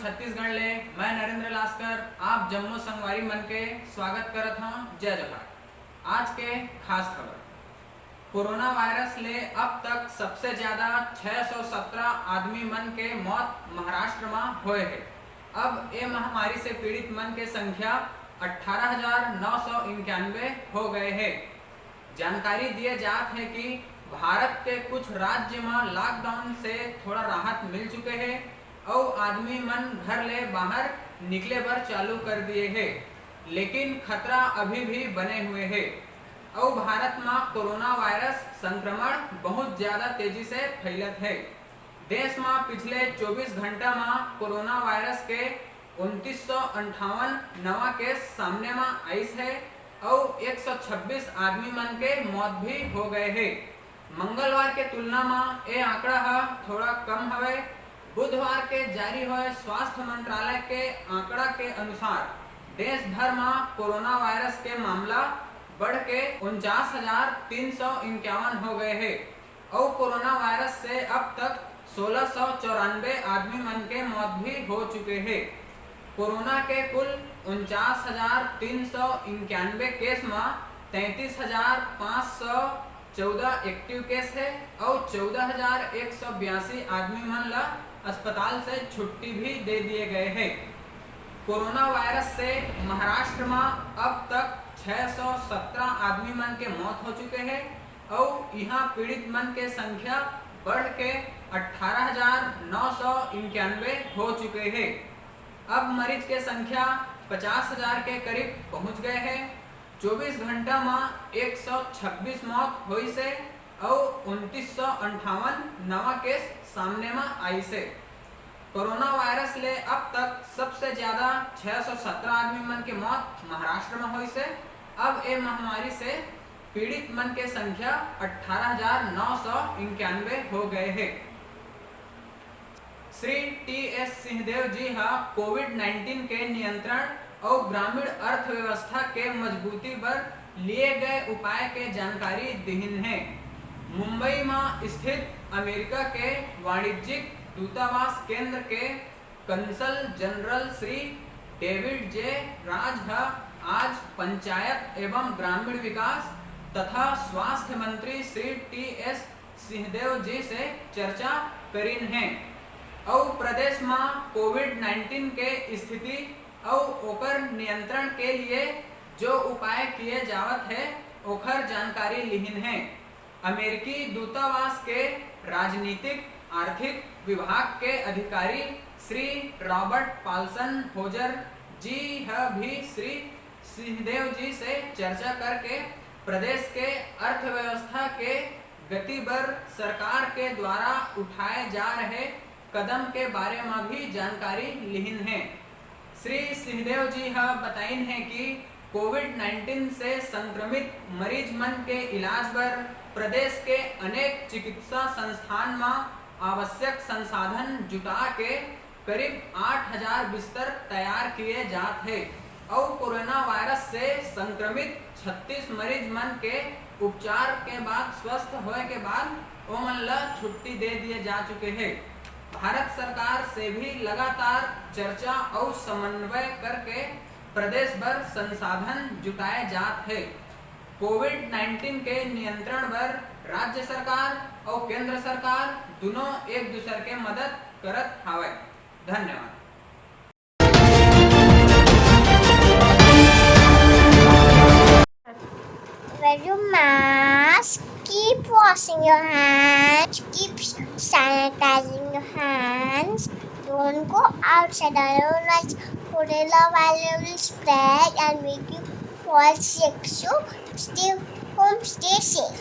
छत्तीसगढ़ ले मैं नरेंद्र लास्कर आप जम्मू संगवारी मन के स्वागत करत हूँ। जय जवाहर। आज के खास खबर, कोरोना वायरस ले अब तक सबसे ज्यादा 617 आदमी मन के मौत महाराष्ट्र में होए है। अब ये महामारी से पीड़ित मन के संख्या 18,991 हो गए है। जानकारी दिए जात है कि भारत के कुछ राज्य में लॉकडाउन से थोड़ा राहत मिल चुके हैं और आदमी मन घर ले बाहर निकले बर चालू कर दिए हैं, लेकिन खतरा अभी भी बने हुए है और भारत में कोरोना वायरस संक्रमण बहुत ज्यादा तेजी से फैलत है। देश में पिछले 24 घंटा में कोरोना वायरस के 2958 नवा केस सामने में आइस है और 126 आदमी मन के मौत भी हो गए हैं। मंगलवार के तुलना में ये आंकड़ा थोड़ा कम हवे। बुधवार के जारी हुए स्वास्थ्य मंत्रालय के आंकड़ा के अनुसार देश भर में कोरोना वायरस के मामला बढ़ के 49,351 हो गए हैं और कोरोना वायरस से अब तक 1694 आदमी मन के मौत भी हो चुके हैं। कोरोना के कुल 49,391 केस में 33,514 एक्टिव केस है और 14,182 आदमी मन ला अस्पताल से छुट्टी भी दे दिए गए हैं। कोरोना वायरस से महाराष्ट्र में अब तक 617 आदमी मन के मौत हो चुके हैं और यहाँ पीड़ित मन के संख्या बढ़ के 18,991 हो चुके हैं। अब मरीज के संख्या 50,000 के करीब पहुंच गए हैं। 24 घंटा में 126 मौत हुई से और 2958 नवा केस सामने में आई से। कोरोना वायरस ले अब तक सबसे ज्यादा 617 आदमी मन के मौत महाराष्ट्र में हुई से। अब ये महामारी से पीड़ित मन के संख्या 18,991 हो गए हैं। श्री टी.एस. सिंहदेव जी कोविड-19 के नियंत्रण और ग्रामीण अर्थव्यवस्था के मजबूती पर लिए गए उपाय के जानकारी दीहिन है। मुंबई में स्थित अमेरिका के वाणिज्यिक दूतावास केंद्र के consul general Shri David J Raj आज पंचायत एवं ग्रामीण विकास तथा स्वास्थ्य मंत्री श्री टी.एस. सिंहदेव जी से चर्चा करीन है और प्रदेश में कोविड-19 के स्थिति और ओकर नियंत्रण के लिए जो उपाय किए जावत है ओकर जानकारी लिहिन है। अमेरिकी दूतावास के राजनीतिक आर्थिक विभाग के अधिकारी श्री रॉबर्ट पाल्सन होजर जी भी श्री सिंहदेव जी से चर्चा करके प्रदेश के अर्थव्यवस्था के गति पर सरकार के द्वारा उठाए जा रहे कदम के बारे में भी जानकारी लिहिन है। श्री सिंहदेव जी बताइन है कि कोविड-19 से संक्रमित मरीज मन के इलाज पर प्रदेश के अनेक चिकित्सा संस्थान में आवश्यक संसाधन जुटा के करीब 8,000 बिस्तर तैयार किए जाते हैं और कोरोना वायरस से संक्रमित 36 मरीज मन के उपचार के बाद स्वस्थ होने के बाद ओमन ला छुट्टी दे दिए जा चुके हैं। भारत सरकार से भी लगातार चर्चा और समन्वय करके प्रदेश भर संसाधन जुटाए जाते हैं। कोविड-19 के नियंत्रण पर राज्य सरकार और केंद्र सरकार दोनों एक दूसरे के मदद करत हावे। धन्यवाद। Wear your mask, keep washing your hands, keep sanitizing your hands, don't go outside otherwise Corona virus will spread and make you fall sick. So stay home, stay safe.